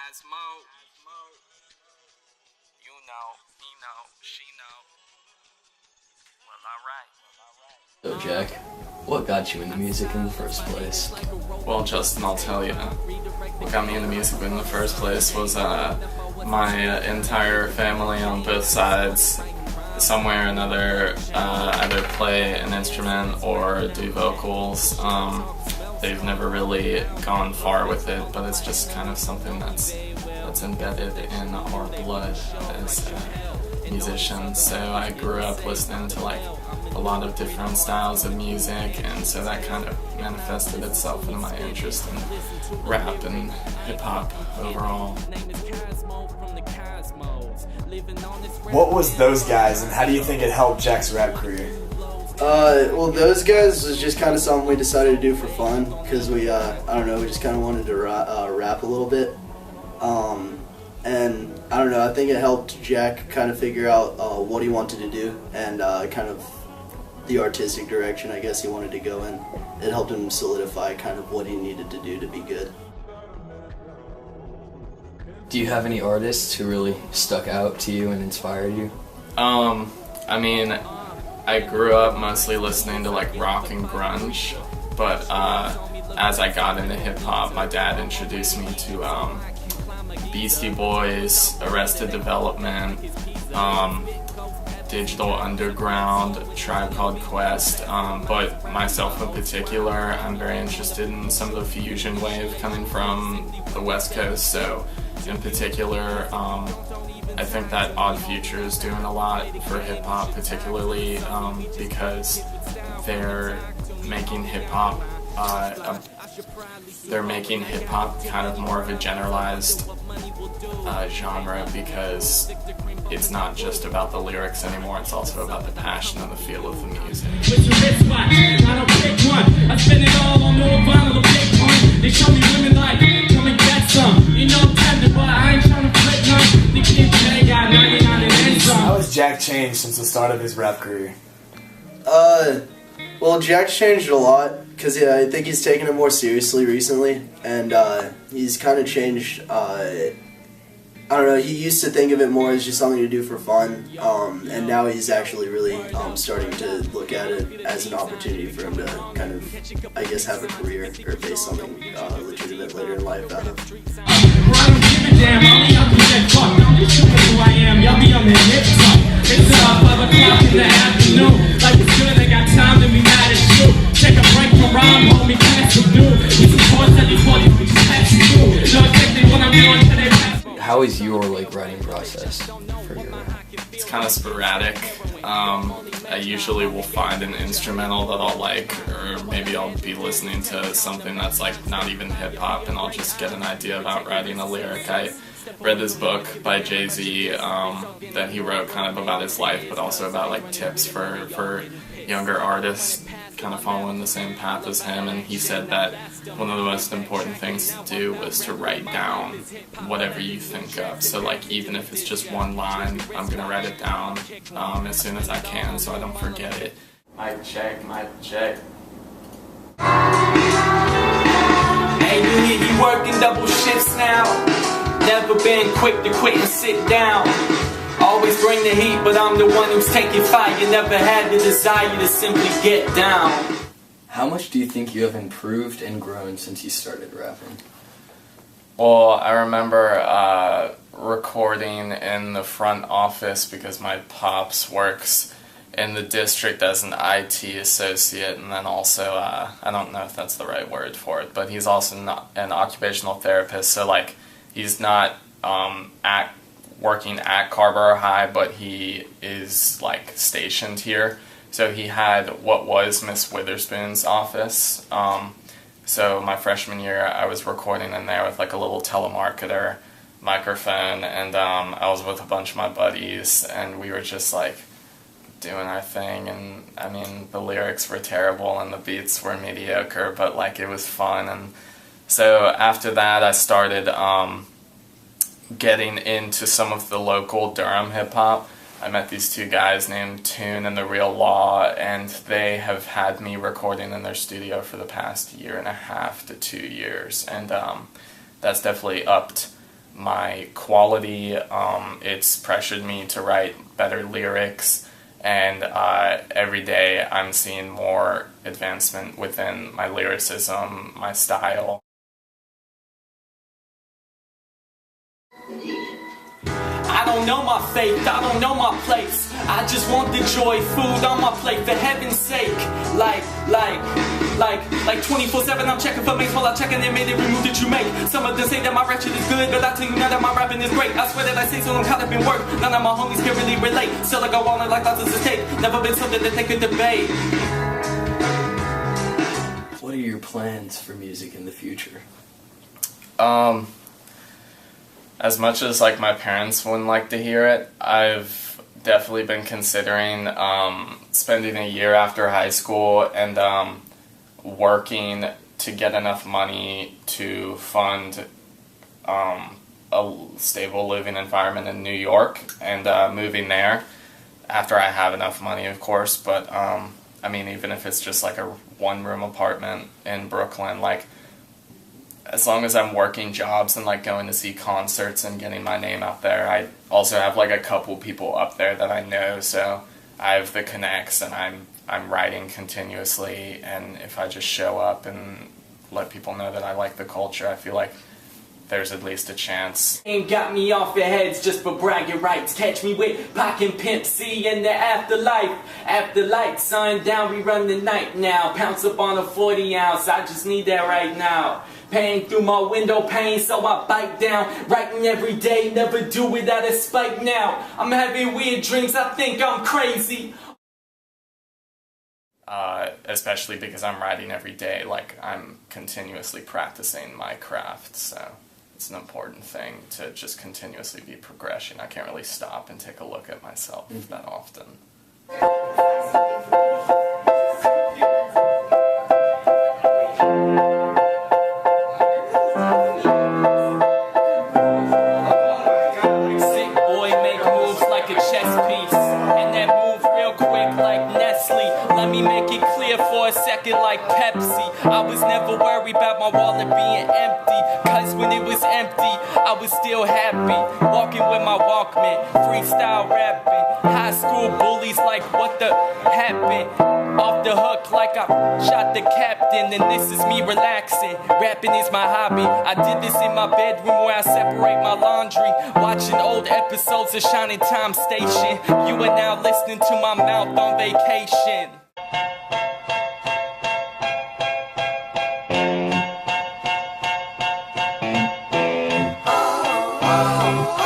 Cosmo. You know, he know, she know. Well, alright. So Jack, what got you into music in the first place? Well, Justin, I'll tell you. What got me into music in the first place was my entire family on both sides, somewhere or another, either play an instrument or do vocals. They've never really gone far with it, but it's just kind of something that's embedded in our blood as musicians. So I grew up listening to like a lot of different styles of music, and so that kind of manifested itself in my interest in rap and hip-hop overall. What was Those Guys, and how do you think it helped Jack's rap career? Well, Those Guys was just kind of something we decided to do for fun, because we, I don't know, we just kind of wanted to rap a little bit. And I don't know, I think it helped Jack kind of figure out what he wanted to do, and kind of the artistic direction I guess he wanted to go in. It helped him solidify kind of what he needed to do to be good. Do you have any artists who really stuck out to you and inspired you? I mean, I grew up mostly listening to like rock and grunge, but as I got into hip-hop, my dad introduced me to Beastie Boys, Arrested Development, Digital Underground, Tribe Called Quest, but myself in particular, I'm very interested in some of the fusion wave coming from the West Coast, so in particular, I think that Odd Future is doing a lot for hip-hop, particularly because they're making hip-hop kind of more of a generalized genre, because it's not just about the lyrics anymore, it's also about the passion and the feel of the music. How has Jack changed since the start of his rap career? Well, Jack's changed a lot, because I think he's taken it more seriously recently, and he's kind of changed, I don't know, he used to think of it more as just something to do for fun, and now he's actually really starting to look at it as an opportunity for him to kind of, I guess, have a career, or base something legitimate later in life out of. How is your writing process for your rap? It's kind of sporadic. I usually will find an instrumental that I'll like, or maybe I'll be listening to something that's like not even hip-hop, and I'll just get an idea about writing a lyric. I read this book by Jay-Z that he wrote kind of about his life, but also about like tips for younger artists kind of following the same path as him, and he said that one of the most important things to do was to write down whatever you think of. So like even if it's just one line, I'm gonna write it down as soon as I can so I don't forget it. Mic check. Hey, you hear you working double shifts now? Never been quick to quit and sit down. Always bring the heat, but I'm the one who's taking fire. Never had the desire to simply get down. How much do you think you have improved and grown since you started rapping? Well, I remember recording in the front office because my pops works in the district as an IT associate, and then also, I don't know if that's the right word for it, but he's also not an occupational therapist, so like he's not working at Carborough High, but he is like stationed here. So he had what was Miss Witherspoon's office. So my freshman year, I was recording in there with like a little telemarketer microphone, and I was with a bunch of my buddies, and we were just like doing our thing. And I mean, the lyrics were terrible and the beats were mediocre, but like it was fun. And so after that, I started getting into some of the local Durham hip-hop. I met these two guys named Tune and The Real Law, and they have had me recording in their studio for the past 1.5 to 2 years, and that's definitely upped my quality. It's pressured me to write better lyrics, and every day I'm seeing more advancement within my lyricism, my style. I don't know my faith, I don't know my place. I just want the joy, food on my plate, for heaven's sake. Like 24/7 I'm checking for mates while I check and they made every move that you make. Some of them say that my ratchet is good, but I tell you now that my rapping is great. I swear that I say so, I'm caught up in work. None of my homies can really relate. Still I go on it like thoughts is a tape. Never been something that they could debate. What are your plans for music in the future? As much as like my parents wouldn't like to hear it, I've definitely been considering spending a year after high school and working to get enough money to fund a stable living environment in New York and moving there after I have enough money, of course. But I mean, even if it's just like a one-room apartment in Brooklyn, like, as long as I'm working jobs and like going to see concerts and getting my name out there. I also have like a couple people up there that I know, so I have the connects and I'm writing continuously, and if I just show up and let people know that I like the culture, I feel like there's at least a chance. Ain't got me off your heads just for bragging rights. Catch me with Pac and Pimp C in the afterlife. After lights, sundown, we run the night now. Pounce up on a 40 ounce, I just need that right now. Paying through my window pane, so I bite down. Writing every day, never do it out of spite now. I'm having weird dreams, I think I'm crazy. Especially because I'm writing every day, like I'm continuously practicing my craft, so it's an important thing to just continuously be progression. I can't really stop and take a look at myself that often. Sick boy make moves like a chess piece, and that move real quick like Nestle. Let me make it clear for a second like Pepsi. I was never worried about my wallet being empty, cause when it was empty, I was still happy. Walking with my Walkman, freestyle rapping. High school bullies like what the happened? Off the hook like I shot the captain, and this is me relaxing. Rapping is my hobby. I did this in my bedroom where I separate my laundry, watching old episodes of Shining Time Station. You are now listening to my mouth on vacation. Oh, oh, oh.